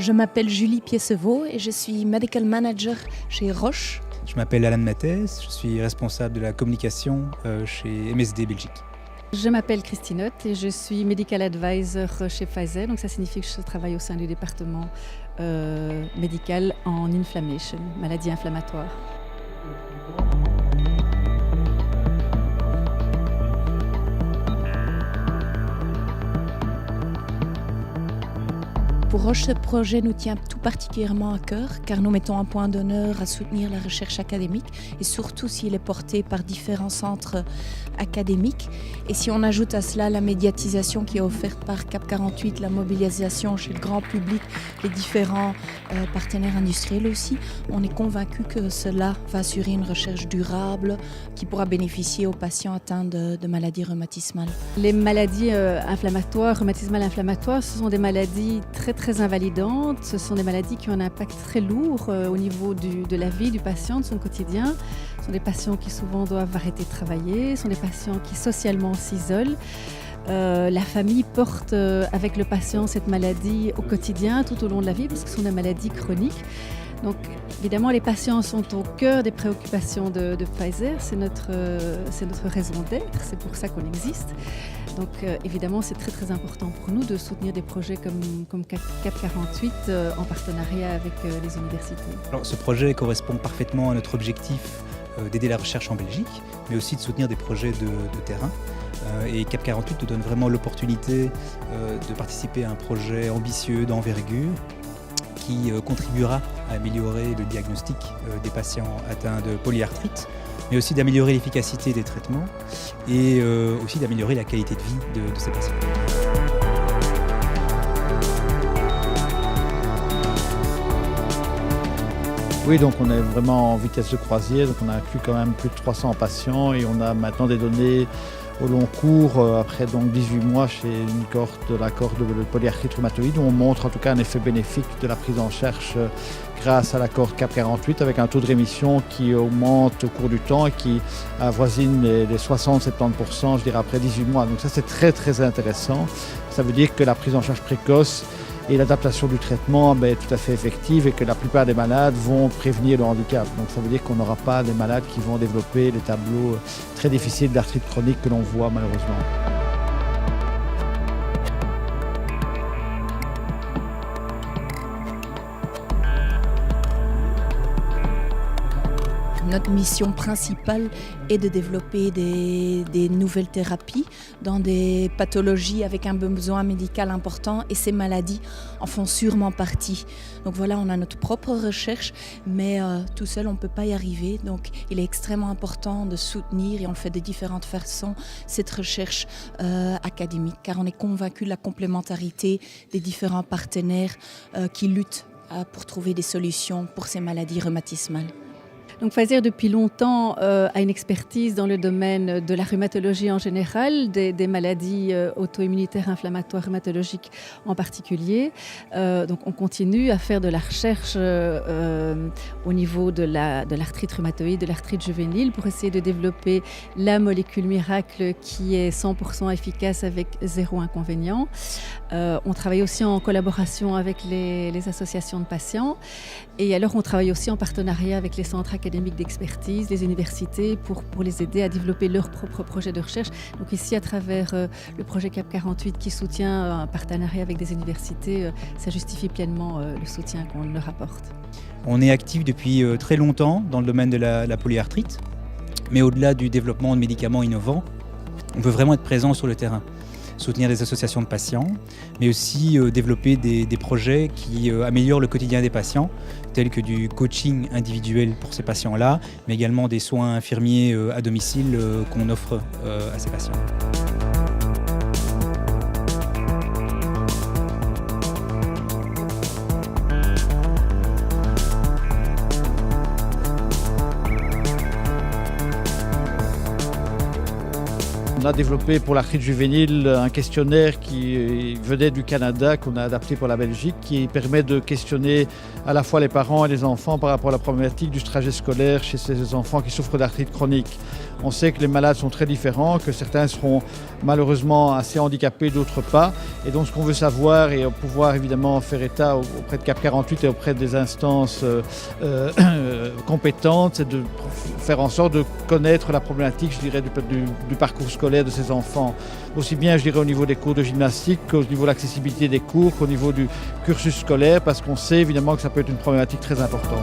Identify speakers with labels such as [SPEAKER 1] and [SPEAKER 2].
[SPEAKER 1] Je m'appelle Julie Piessevaux et je suis Medical Manager chez Roche.
[SPEAKER 2] Je m'appelle Alan Mathès, je suis responsable de la communication chez MSD Belgique.
[SPEAKER 3] Je m'appelle Christine Ott et je suis Medical Advisor chez Pfizer. Donc ça signifie que je travaille au sein du département médical en inflammation, maladie inflammatoire.
[SPEAKER 1] Pour Roche, ce projet nous tient tout particulièrement à cœur car nous mettons un point d'honneur à soutenir la recherche académique et surtout s'il est porté par différents centres académiques. Et si on ajoute à cela la médiatisation qui est offerte par CAP 48, la mobilisation chez le grand public, les différents partenaires industriels aussi, on est convaincu que cela va assurer une recherche durable qui pourra bénéficier aux patients atteints de maladies rhumatismales.
[SPEAKER 3] Les maladies inflammatoires, rhumatismales inflammatoires, ce sont des maladies très invalidantes. Ce sont des maladies qui ont un impact très lourd au niveau de la vie du patient, de son quotidien. Ce sont des patients qui souvent doivent arrêter de travailler, ce sont des patients qui socialement s'isolent. La famille porte avec le patient cette maladie au quotidien, tout au long de la vie, parce que ce sont des maladies chroniques. Donc évidemment, les patients sont au cœur des préoccupations de Pfizer, c'est notre raison d'être, c'est pour ça qu'on existe. Donc évidemment, c'est très important pour nous de soutenir des projets comme CAP 48 en partenariat avec les universités.
[SPEAKER 2] Alors, ce projet correspond parfaitement à notre objectif d'aider la recherche en Belgique, mais aussi de soutenir des projets de terrain. Et CAP 48 nous donne vraiment l'opportunité de participer à un projet ambitieux d'envergure qui contribuera à améliorer le diagnostic des patients atteints de polyarthrite, mais aussi d'améliorer l'efficacité des traitements et aussi d'améliorer la qualité de vie de ces patients.
[SPEAKER 4] Oui, donc on est vraiment en vitesse de croisière, donc on a inclus quand même plus de 300 patients et on a maintenant des données au long cours, après donc 18 mois chez une cohorte de la cohorte de polyarthrite rhumatoïde, où on montre en tout cas un effet bénéfique de la prise en charge grâce à la cohorte CAP 48 avec un taux de rémission qui augmente au cours du temps et qui avoisine les 60-70%, je dirais, après 18 mois. Donc ça, c'est très intéressant. Ça veut dire que la prise en charge précoce et l'adaptation du traitement est tout à fait effective et que la plupart des malades vont prévenir le handicap. Donc ça veut dire qu'on n'aura pas des malades qui vont développer les tableaux très difficiles d'arthrite chronique que l'on voit malheureusement.
[SPEAKER 1] Notre mission principale est de développer des nouvelles thérapies dans des pathologies avec un besoin médical important et ces maladies en font sûrement partie. Donc voilà, on a notre propre recherche, mais tout seul on ne peut pas y arriver. Donc il est extrêmement important de soutenir, et on le fait de différentes façons, cette recherche académique, car on est convaincu de la complémentarité des différents partenaires qui luttent pour trouver des solutions pour ces maladies rhumatismales.
[SPEAKER 3] Donc Pfizer, depuis longtemps, a une expertise dans le domaine de la rhumatologie en général, des maladies auto-immunitaires inflammatoires rhumatologiques en particulier. Donc on continue à faire de la recherche au niveau de l'arthrite rhumatoïde, de l'arthrite juvénile, pour essayer de développer la molécule miracle qui est 100% efficace avec zéro inconvénient. On travaille aussi en collaboration avec les associations de patients. Et alors on travaille aussi en partenariat avec les centres académiques d'expertise, les universités, pour les aider à développer leurs propres projets de recherche. Donc ici, à travers le projet CAP 48 qui soutient un partenariat avec des universités, ça justifie pleinement le soutien qu'on leur apporte.
[SPEAKER 2] On est actif depuis très longtemps dans le domaine de la polyarthrite, mais au-delà du développement de médicaments innovants, on veut vraiment être présent sur le terrain, soutenir des associations de patients, mais aussi développer des projets qui améliorent le quotidien des patients, tels que du coaching individuel pour ces patients-là, mais également des soins infirmiers à domicile qu'on offre à ces patients.
[SPEAKER 4] on a développé pour l'arthrite juvénile un questionnaire qui venait du Canada, qu'on a adapté pour la Belgique, qui permet de questionner à la fois les parents et les enfants par rapport à la problématique du trajet scolaire chez ces enfants qui souffrent d'arthrite chronique. On sait que les malades sont très différents, que certains seront malheureusement assez handicapés, d'autres pas. Et donc ce qu'on veut savoir et pouvoir évidemment faire état auprès de CAP 48 et auprès des instances compétentes, c'est de faire en sorte de connaître la problématique, je dirais, du parcours scolaire de ces enfants. Aussi bien, je dirais, au niveau des cours de gymnastique qu'au niveau de l'accessibilité des cours, qu'au niveau du cursus scolaire, parce qu'on sait évidemment que ça peut être une problématique très importante.